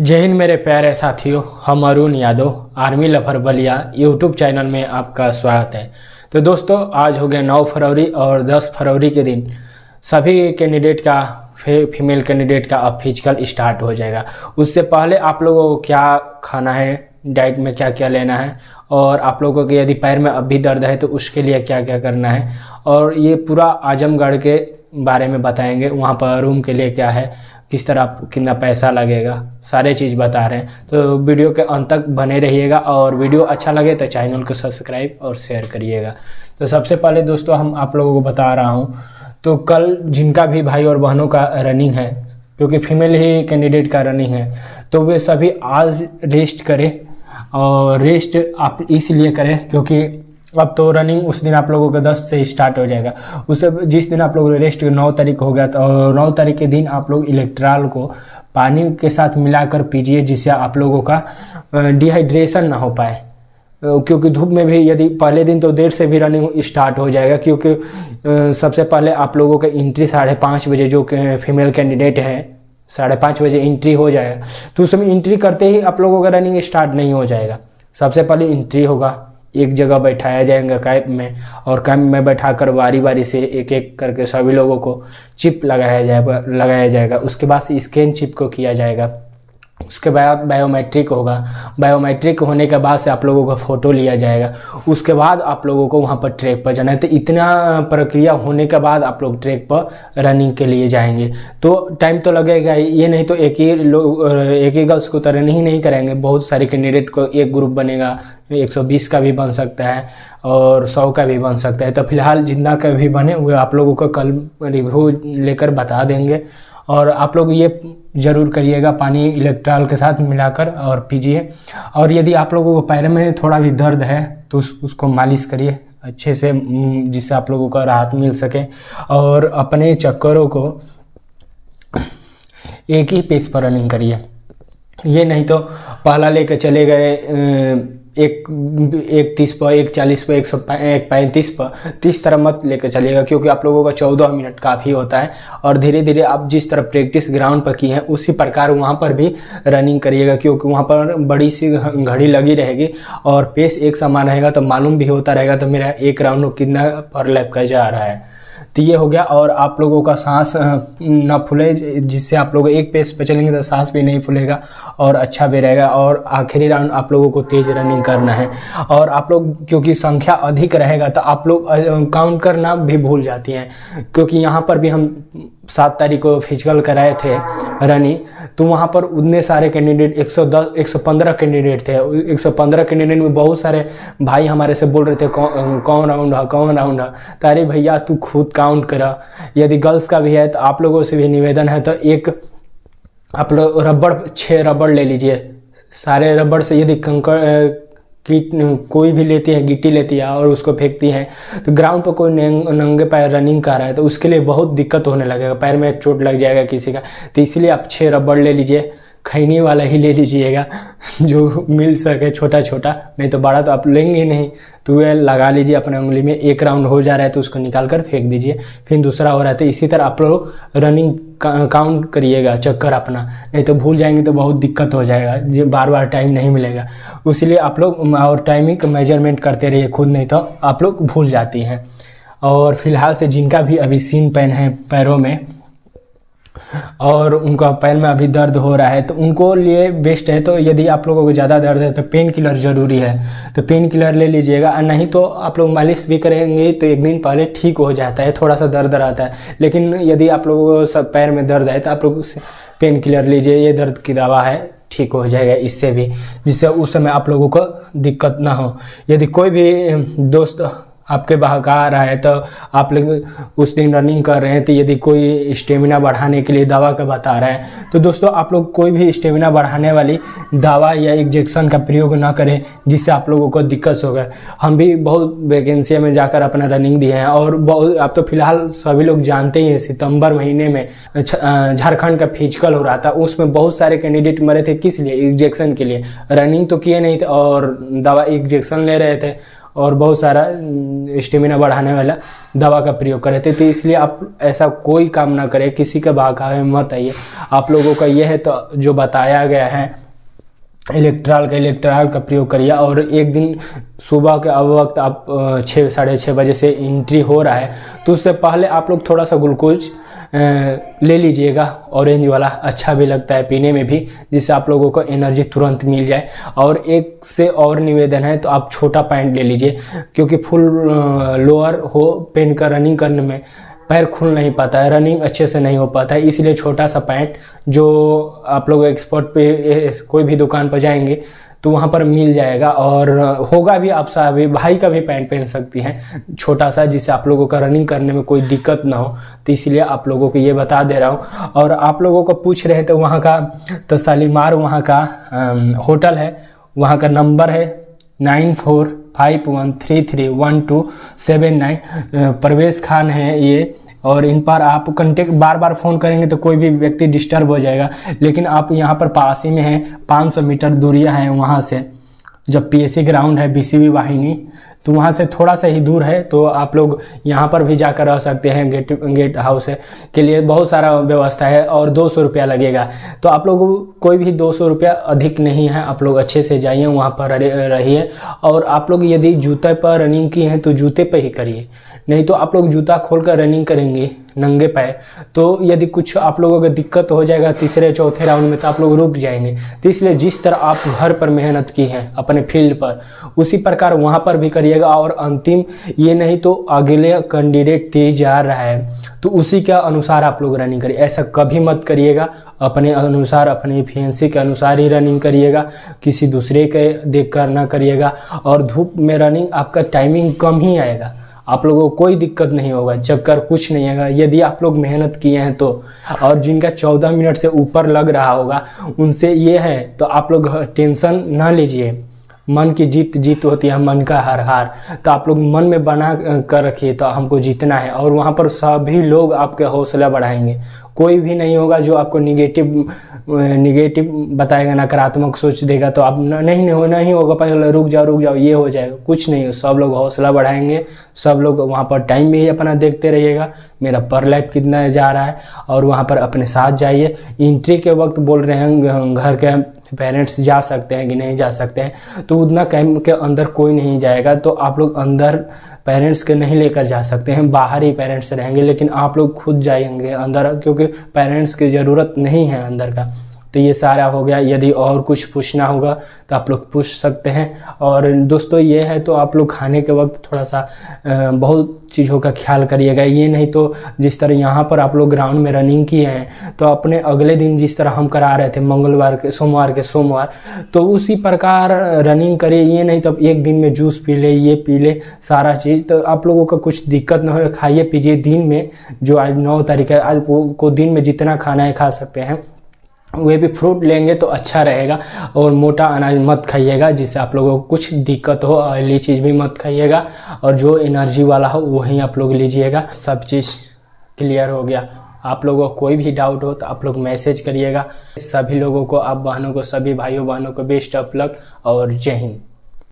जय हिंद मेरे प्यारे साथियों, हम अरुण यादव आर्मी लफर बलिया यूट्यूब चैनल में आपका स्वागत है। तो दोस्तों, आज हो गया 9 फरवरी और 10 फरवरी के दिन सभी कैंडिडेट का फीमेल कैंडिडेट का अब फिजिकल स्टार्ट हो जाएगा। उससे पहले आप लोगों को क्या खाना है, डाइट में क्या क्या लेना है, और आप लोगों के यदि पैर में अब भी दर्द है तो उसके लिए क्या क्या करना है, और ये पूरा आजमगढ़ के बारे में बताएंगे। वहाँ पर रूम के लिए क्या है, किस तरह कितना पैसा लगेगा, सारे चीज़ बता रहे हैं। तो वीडियो के अंत तक बने रहिएगा, और वीडियो अच्छा लगे तो चैनल को सब्सक्राइब और शेयर करिएगा। तो सबसे पहले दोस्तों, हम आप लोगों को बता रहा हूँ, तो कल जिनका भी भाई और बहनों का रनिंग है, क्योंकि फीमेल ही कैंडिडेट का रनिंग है, तो वे सभी आज रेस्ट करें। और रेस्ट आप इसलिए करें क्योंकि अब तो रनिंग उस दिन आप लोगों का 10 से स्टार्ट हो जाएगा। उससे जिस दिन आप लोग रेस्ट 9 तारीख हो गया, तो 9 तारीख के दिन आप लोग इलेक्ट्रॉल को पानी के साथ मिलाकर पीजिए, जिससे आप लोगों का डिहाइड्रेशन ना हो पाए। क्योंकि धूप में भी यदि पहले दिन तो देर से भी रनिंग स्टार्ट हो जाएगा, क्योंकि सबसे पहले आप लोगों का एंट्री 5:30 बजे, जो फीमेल कैंडिडेट है 5:30 बजे एंट्री हो जाएगा। तो उस समय एंट्री करते ही आप लोगों का रनिंग स्टार्ट नहीं हो जाएगा। सबसे पहले एंट्री होगा, एक जगह बैठाया जाएगा कैंप में, और कैंप में बैठाकर बारी बारी से एक एक करके सभी लोगों को चिप लगाया जाएगा। उसके बाद से स्कैन चिप को किया जाएगा। उसके बाद बायोमेट्रिक होगा। बायोमेट्रिक होने के बाद से आप लोगों का फ़ोटो लिया जाएगा। उसके बाद आप लोगों को वहाँ पर ट्रैक पर जाना है। तो इतना प्रक्रिया होने के बाद आप लोग ट्रैक पर रनिंग के लिए जाएंगे। तो टाइम तो लगेगा, ये नहीं तो एक ही गर्ल्स को तो रनिंग ही नहीं करेंगे। बहुत सारे कैंडिडेट को एक ग्रुप बनेगा, 120 का भी बन सकता है और 100 का भी बन सकता है। तो फिलहाल जिंदा का भी बने हुए आप लोगों को कल रिव्यू लेकर बता देंगे। और आप लोग ये ज़रूर करिएगा, पानी इलेक्ट्रॉल के साथ मिलाकर और पीजिए। और यदि आप लोगों को पैर में थोड़ा भी दर्द है तो उसको मालिश करिए अच्छे से, जिससे आप लोगों को राहत मिल सके। और अपने चक्करों को एक ही पेस पर रनिंग करिए। ये नहीं तो पहला लेकर चले गए एक 30 पर, एक 40 पर, 135 पर, 30 तरह मत लेकर चलिएगा, क्योंकि आप लोगों का 14 मिनट काफ़ी होता है। और धीरे धीरे आप जिस तरह प्रैक्टिस ग्राउंड पर की है उसी प्रकार वहाँ पर भी रनिंग करिएगा, क्योंकि वहाँ पर बड़ी सी घड़ी लगी रहेगी और पेस एक समान रहेगा, तो मालूम भी होता रहेगा तो मेरा एक राउंड कितना पर लैप का जा रहा है। तो ये हो गया। और आप लोगों का सांस ना फूले, जिससे आप लोग एक पेस पे चलेंगे तो सांस भी नहीं फूलेगा और अच्छा भी रहेगा। और आखिरी राउंड आप लोगों को तेज़ रनिंग करना है। और आप लोग क्योंकि संख्या अधिक रहेगा तो आप लोग काउंट करना भी भूल जाती हैं, क्योंकि यहाँ पर भी हम 7 तारीख को फिजिकल कराए थे रनिंग, तो वहाँ पर उतने सारे कैंडिडेट 115 कैंडिडेट थे। 115 कैंडिडेट में बहुत सारे भाई हमारे से बोल रहे थे कौन राउंड है। तारे भैया तू खुद काउंट करा। यदि गर्ल्स का भी है तो आप लोगों से भी निवेदन है, तो एक आप लोग 6 रबड़ ले लीजिए। सारे रबड़ से यदि कंकड़ कोई भी लेती है, गिट्टी लेती है और उसको फेंकती है, तो ग्राउंड पर कोई नंगे पैर रनिंग कर रहा है तो उसके लिए बहुत दिक्कत होने लगेगा, पैर में चोट लग जाएगा किसी का। तो इसलिए आप 6 रबड़ ले लीजिए, खैनी वाला ही ले लीजिएगा जो मिल सके, छोटा छोटा, नहीं तो बड़ा तो आप लेंगे नहीं। तो वह लगा लीजिए अपने उंगली में। एक राउंड हो जा रहा है तो उसको निकाल कर फेंक दीजिए, फिर दूसरा हो रहा है। तो इसी तरह आप लोग रनिंग काउंट करिएगा चक्कर अपना, नहीं तो भूल जाएंगे तो बहुत दिक्कत हो जाएगा, बार बार टाइम नहीं मिलेगा। इसलिए आप लोग और टाइमिंग मेजरमेंट करते रहिए खुद, नहीं तो आप लोग भूल जाती हैं। और फिलहाल से जिनका भी अभी सीन पेन है पैरों में और उनका पैर में अभी दर्द हो रहा है, तो उनको लिए बेस्ट है। तो यदि आप लोगों को ज़्यादा दर्द है तो पेन किलर ज़रूरी है, तो पेन किलर ले लीजिएगा। नहीं तो आप लोग मालिश भी करेंगे तो एक दिन पहले ठीक हो जाता है, थोड़ा सा दर्द रहता है। लेकिन यदि आप लोगों को सब पैर में दर्द है तो आप लोग पेन किलर लीजिए, ये दर्द की दवा है, ठीक हो जाएगा इससे भी, जिससे उस समय आप लोगों को दिक्कत ना हो। यदि कोई भी दोस्त आपके बहका रहा है तो आप लोग उस दिन रनिंग कर रहे हैं, तो यदि कोई स्टेमिना बढ़ाने के लिए दवा का बता रहा है, तो दोस्तों आप लोग कोई भी स्टेमिना बढ़ाने वाली दवा या इंजेक्शन का प्रयोग ना करें, जिससे आप लोगों को दिक्कत होगा। हम भी बहुत वैकेंसी में जाकर अपना रनिंग दिए हैं, और बहुत आप तो फिलहाल सभी लोग जानते ही हैं, सितंबर महीने में झारखंड का फिजिकल हो रहा था, उसमें बहुत सारे कैंडिडेट मरे थे। किस लिए? इंजेक्शन के लिए। रनिंग तो किए नहीं थे और दवा इंजेक्शन ले रहे थे और बहुत सारा स्टेमिना बढ़ाने वाला दवा का प्रयोग कर रहे थे। तो इसलिए आप ऐसा कोई काम ना करें, किसी के बहकावे में मत आइए। आप लोगों का ये है तो जो बताया गया है इलेक्ट्रॉल का प्रयोग करिए। और एक दिन सुबह के वक्त आप 6 साढ़े 6 बजे से एंट्री हो रहा है तो उससे पहले आप लोग थोड़ा सा ग्लूकोज ले लीजिएगा, ऑरेंज वाला अच्छा भी लगता है पीने में भी, जिससे आप लोगों को एनर्जी तुरंत मिल जाए। और एक से और निवेदन है तो आप छोटा पैंट ले लीजिए, क्योंकि फुल लोअर हो पहन कर रनिंग करने में पैर खुल नहीं पाता है, रनिंग अच्छे से नहीं हो पाता है। इसलिए छोटा सा पैंट जो आप लोग एक्सपोर्ट पे कोई भी दुकान पर जाएंगे तो वहाँ पर मिल जाएगा, और होगा भी, आप भी भाई का भी पैंट पहन सकती हैं छोटा सा, जिससे आप लोगों का रनिंग करने में कोई दिक्कत ना हो। तो इसलिए आप लोगों को ये बता दे रहा हूँ। और आप लोगों को पूछ रहे हैं तो वहाँ का तो शालीमार वहाँ का होटल है, वहाँ का नंबर है 9451331279। परवेश खान है ये, और इन पर आप कंटेक्ट बार बार फ़ोन करेंगे तो कोई भी व्यक्ति डिस्टर्ब हो जाएगा। लेकिन आप यहाँ पर पास ही में हैं, 500 मीटर दूरियाँ हैं वहाँ से। जब पीएससी ग्राउंड है बीसीबी वाहिनी, तो वहाँ से थोड़ा सा ही दूर है। तो आप लोग यहाँ पर भी जाकर रह सकते हैं। गेट हाउस है के लिए बहुत सारा व्यवस्था है, और 200 रुपया लगेगा। तो आप लोग कोई भी 200 रुपया अधिक नहीं है, आप लोग अच्छे से जाइए वहाँ पर रहिए। और आप लोग यदि जूते पर रनिंग की हैं तो जूते पर ही करिए, नहीं तो आप लोग जूता खोल कर रनिंग करेंगे नंगे पैर तो यदि कुछ आप लोगों को दिक्कत हो जाएगा तीसरे चौथे राउंड में, तो आप लोग रुक जाएंगे। तो इसलिए जिस तरह आप घर पर मेहनत की है अपने फील्ड पर, उसी प्रकार वहाँ पर भी करिएगा। और अंतिम ये नहीं तो अगले कैंडिडेट तेज जा रहा है तो उसी के अनुसार आप लोग रनिंग करिए। ऐसा कभी मत करिएगा, अपने अनुसार अपने एफिशिएंसी के अनुसार ही रनिंग करिएगा, किसी दूसरे के देख कर ना करिएगा। और धूप में रनिंग आपका टाइमिंग कम ही आएगा, आप लोगों को कोई दिक्कत नहीं होगा, चक्कर कुछ नहीं आएगा यदि आप लोग मेहनत किए हैं तो। और जिनका 14 मिनट से ऊपर लग रहा होगा उनसे ये है तो आप लोग टेंशन ना लीजिए। मन की जीत होती है, मन का हार। तो आप लोग मन में बना कर रखिए तो हमको जीतना है। और वहाँ पर सभी लोग आपके हौसला बढ़ाएंगे, कोई भी नहीं होगा जो आपको निगेटिव बताएगा, नकारात्मक सोच देगा तो आप नहीं होगा, पहले रुक जाओ ये हो जाएगा, कुछ नहीं हो। सब लोग हौसला बढ़ाएंगे, सब लोग वहाँ पर टाइम भी अपना देखते रहिएगा मेरा पर लैप कितना जा रहा है, और वहाँ पर अपने साथ जाइए। एंट्री के वक्त बोल रहे हैं घर के पेरेंट्स जा सकते हैं कि नहीं जा सकते हैं, तो उतना कैंप के अंदर कोई नहीं जाएगा। तो आप लोग अंदर पेरेंट्स के नहीं लेकर जा सकते हैं, बाहर ही पेरेंट्स रहेंगे, लेकिन आप लोग खुद जाएंगे अंदर, क्योंकि पेरेंट्स की ज़रूरत नहीं है अंदर का। तो ये सारा हो गया। यदि और कुछ पूछना होगा तो आप लोग पूछ सकते हैं। और दोस्तों ये है तो आप लोग खाने के वक्त थोड़ा सा बहुत चीज़ों का ख्याल करिएगा। ये नहीं तो जिस तरह यहाँ पर आप लोग ग्राउंड में रनिंग किए हैं तो अपने अगले दिन जिस तरह हम करा रहे थे सोमवार के सोमवार, तो उसी प्रकार रनिंग करिए। ये नहीं तो एक दिन में जूस पी ले, ये पी ले, सारा चीज़, तो आप लोगों का कुछ दिक्कत ना हो। खाइए पीजिए दिन में, जो आज 9 तारीख है, आज को दिन में जितना खाना है खा सकते हैं। वे भी फ्रूट लेंगे तो अच्छा रहेगा। और मोटा अनाज मत खाइएगा जिससे आप लोगों को कुछ दिक्कत हो। ऑयली चीज़ भी मत खाइएगा, और जो एनर्जी वाला हो वही आप लोग लीजिएगा। सब चीज़ क्लियर हो गया। आप लोगों को कोई भी डाउट हो तो आप लोग मैसेज करिएगा। सभी लोगों को, आप बहनों को, सभी भाइयों बहनों को बेस्ट ऑफ लक और जय हिंद।